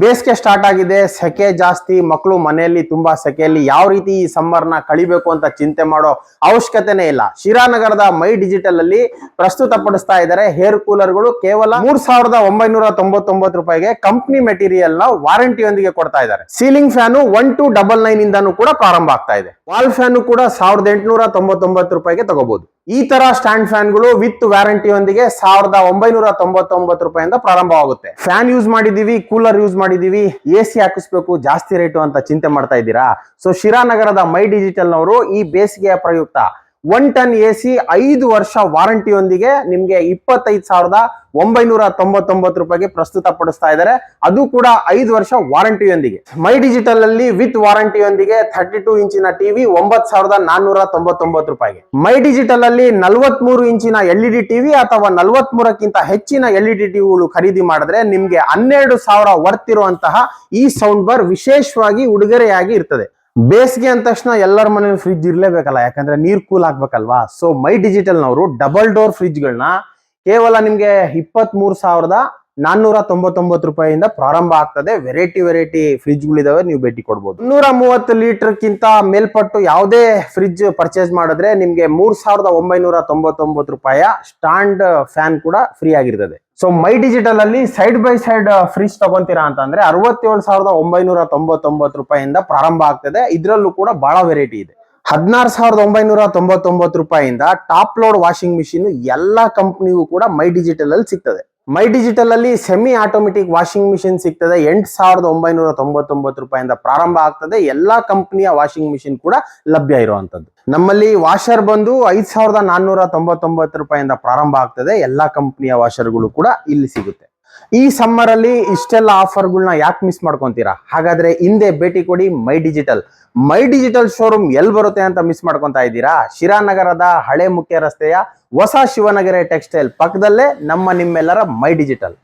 ಬೇಸಿಗೆ ಸ್ಟಾರ್ಟ್ ಆಗಿದೆ, ಸೆಕೆ ಜಾಸ್ತಿ, ಮಕ್ಕಳು ಮನೆಯಲ್ಲಿ ತುಂಬಾ ಸೆಕೆಯಲ್ಲಿ ಯಾವ ರೀತಿ ಈ ಸಮ್ಮರ್ ನ ಕಳಿಬೇಕು ಅಂತ ಚಿಂತೆ ಮಾಡೋ ಅವಶ್ಯಕತೆನೇ ಇಲ್ಲ. ಶಿರಾನಗರದ ಮೈ ಡಿಜಿಟಲ್ ಅಲ್ಲಿ ಪ್ರಸ್ತುತಪಡಿಸ್ತಾ ಇದ್ದಾರೆ ಹೇರ್ ಕೂಲರ್ಗಳು ಕೇವಲ 3999 ರೂಪಾಯಿಗೆ ಕಂಪನಿ ಮೆಟೀರಿಯಲ್ ನ ವಾರಂಟಿಯೊಂದಿಗೆ ಕೊಡ್ತಾ ಇದ್ದಾರೆ. ಸೀಲಿಂಗ್ ಫ್ಯಾನು 1299 ಇಂದಾನು ಕೂಡ ಪ್ರಾರಂಭ ಆಗ್ತಾ ಇದೆ. ವಾಲ್ ಫ್ಯಾನು ಕೂಡ 1899 ರೂಪಾಯಿಗೆ ತಗೋಬಹುದು. ಈ ತರ ಸ್ಟ್ಯಾಂಡ್ ಫ್ಯಾನ್ಗಳು ವಿತ್ ವ್ಯಾರಂಟಿಯೊಂದಿಗೆ 1999 ರೂಪಾಯಿಂದ ಪ್ರಾರಂಭವಾಗುತ್ತೆ. ಫ್ಯಾನ್ ಯೂಸ್ ಮಾಡಿದೀವಿ, ಕೂಲರ್ ಯೂಸ್ ಮಾಡಿದೀವಿ, AC ಹಾಕಿಸ್ಬೇಕು, ಜಾಸ್ತಿ ರೇಟು ಅಂತ ಚಿಂತೆ ಮಾಡ್ತಾ ಇದ್ದೀರಾ? ಸೊ ಶಿರಾನಗರದ ಮೈ ಡಿಜಿಟಲ್ ನವರು ಈ ಬೇಸಿಗೆಯ ಪ್ರಯುಕ್ತ 1 ಟನ್ AC 5 ವರ್ಷ ವಾರಂಟಿಯೊಂದಿಗೆ ನಿಮ್ಗೆ 25,999 ರೂಪಾಯಿಗೆ ಪ್ರಸ್ತುತಪಡಿಸ್ತಾ ಇದ್ದಾರೆ. ಅದು ಕೂಡ 5 ವರ್ಷ ವಾರಂಟಿಯೊಂದಿಗೆ. ಮೈ ಡಿಜಿಟಲ್ ಅಲ್ಲಿ ವಿತ್ ವಾರಂಟಿಯೊಂದಿಗೆ 32 ಇಂಚಿನ ಟಿವಿ 9,499 ರೂಪಾಯಿಗೆ. ಮೈ ಡಿಜಿಟಲ್ ಅಲ್ಲಿ 43 ಇಂಚಿನ LED ಟಿವಿ ಅಥವಾ 43ಕ್ಕಿಂತ ಹೆಚ್ಚಿನ LED ಟಿವಿಗಳು ಖರೀದಿ ಮಾಡಿದ್ರೆ ನಿಮ್ಗೆ 12,000 ವರ್ತ್ ಇರುವಂತಹ ಈ ಸೌಂಡ್ ಬಾರ್ ವಿಶೇಷವಾಗಿ ಉಡುಗೊರೆಯಾಗಿ ಇರ್ತದೆ. ಬೇಸಿಗೆ ಅಂದ ತಕ್ಷಣ ಎಲ್ಲರ ಮನೇಲಿ ಫ್ರಿಡ್ಜ್ ಇರ್ಲೇಬೇಕಲ್ಲ, ಯಾಕಂದ್ರೆ ನೀರ್ ಕೂಲ್ ಆಗ್ಬೇಕಲ್ವಾ. ಸೊ ಮೈ ಡಿಜಿಟಲ್ ನವರು ಡಬಲ್ ಡೋರ್ ಫ್ರಿಡ್ಜ್ ಗಳನ್ನ ಕೇವಲ ನಿಮ್ಗೆ 23,499 ರೂಪಾಯಿಯಿಂದ ಪ್ರಾರಂಭ ಆಗ್ತದೆ. ವೆರೈಟಿ ಫ್ರಿಡ್ಜ್ ಗಳಿದಾವೆ, ನೀವು ಭೇಟಿ ಕೊಡಬಹುದು. 230 ಲೀಟರ್ ಕಿಂತ ಮೇಲ್ಪಟ್ಟು ಯಾವುದೇ ಫ್ರಿಡ್ಜ್ ಪರ್ಚೇಸ್ ಮಾಡಿದ್ರೆ ನಿಮ್ಗೆ 3,999 ರೂಪಾಯಿಯ ಸ್ಟ್ಯಾಂಡ್ ಫ್ಯಾನ್ ಕೂಡ ಫ್ರೀ ಆಗಿರ್ತದೆ. ಸೊ ಮೈ ಡಿಜಿಟಲ್ ಅಲ್ಲಿ ಸೈಡ್ ಬೈ ಸೈಡ್ ಫ್ರಿಡ್ಜ್ ತಗೊಂತೀರಾ ಅಂತಂದ್ರೆ 67,999 ರೂಪಾಯಿಯಿಂದ ಪ್ರಾರಂಭ ಆಗ್ತದೆ. ಇದ್ರಲ್ಲೂ ಕೂಡ ಬಹಳ ವೆರೈಟಿ ಇದೆ. 16,999 ರೂಪಾಯಿಯಿಂದ ಟಾಪ್ ಲೋಡ್ ವಾಷಿಂಗ್ ಮಿಷಿನ್ ಎಲ್ಲಾ ಕಂಪನಿಗೂ ಕೂಡ ಮೈ ಡಿಜಿಟಲ್ ಅಲ್ಲಿ ಸಿಗ್ತದೆ. ಮೈ ಡಿಜಿಟಲ್ ಅಲ್ಲಿ ಸೆಮಿ ಆಟೋಮೆಟಿಕ್ ವಾಷಿಂಗ್ ಮಿಷಿನ್ ಸಿಗ್ತದೆ. 8,999 ರೂಪಾಯಿಂದ ಪ್ರಾರಂಭ ಆಗ್ತದೆ. ಎಲ್ಲಾ ಕಂಪನಿಯ ವಾಷಿಂಗ್ ಮಿಷಿನ್ ಕೂಡ ಲಭ್ಯ ಇರುವಂತದ್ದು. ನಮ್ಮಲ್ಲಿ ವಾಷರ್ ಬಂದು 5,499 ರೂಪಾಯಿಂದ ಪ್ರಾರಂಭ ಆಗ್ತದೆ. ಎಲ್ಲಾ ಕಂಪನಿಯ ವಾಷರ್ಗಳು ಕೂಡ ಇಲ್ಲಿ ಸಿಗುತ್ತೆ. ಈ ಸಮ್ಮರ್ ಅಲ್ಲಿ ಇಷ್ಟೆಲ್ಲ ಆಫರ್ಗಳನ್ನ ಯಾಕೆ ಮಿಸ್ ಮಾಡ್ಕೊಂತೀರಾ? ಹಾಗಾದ್ರೆ ಹಿಂದೆ ಭೇಟಿ ಕೊಡಿ ಮೈ ಡಿಜಿಟಲ್. ಮೈ ಡಿಜಿಟಲ್ ಶೋರೂಮ್ ಎಲ್ಲಿ ಬರುತ್ತೆ ಅಂತ ಮಿಸ್ ಮಾಡ್ಕೊಂತಾ ಇದ್ದೀರಾ? ಶಿರಾನಗರದ ಹಳೆ ಮುಖ್ಯ ರಸ್ತೆಯ ಹೊಸ ಶಿವನಗೆರೆ ಟೆಕ್ಸ್ಟೈಲ್ ಪಕ್ಕದಲ್ಲೇ ನಿಮ್ಮೆಲ್ಲರ ಮೈ ಡಿಜಿಟಲ್.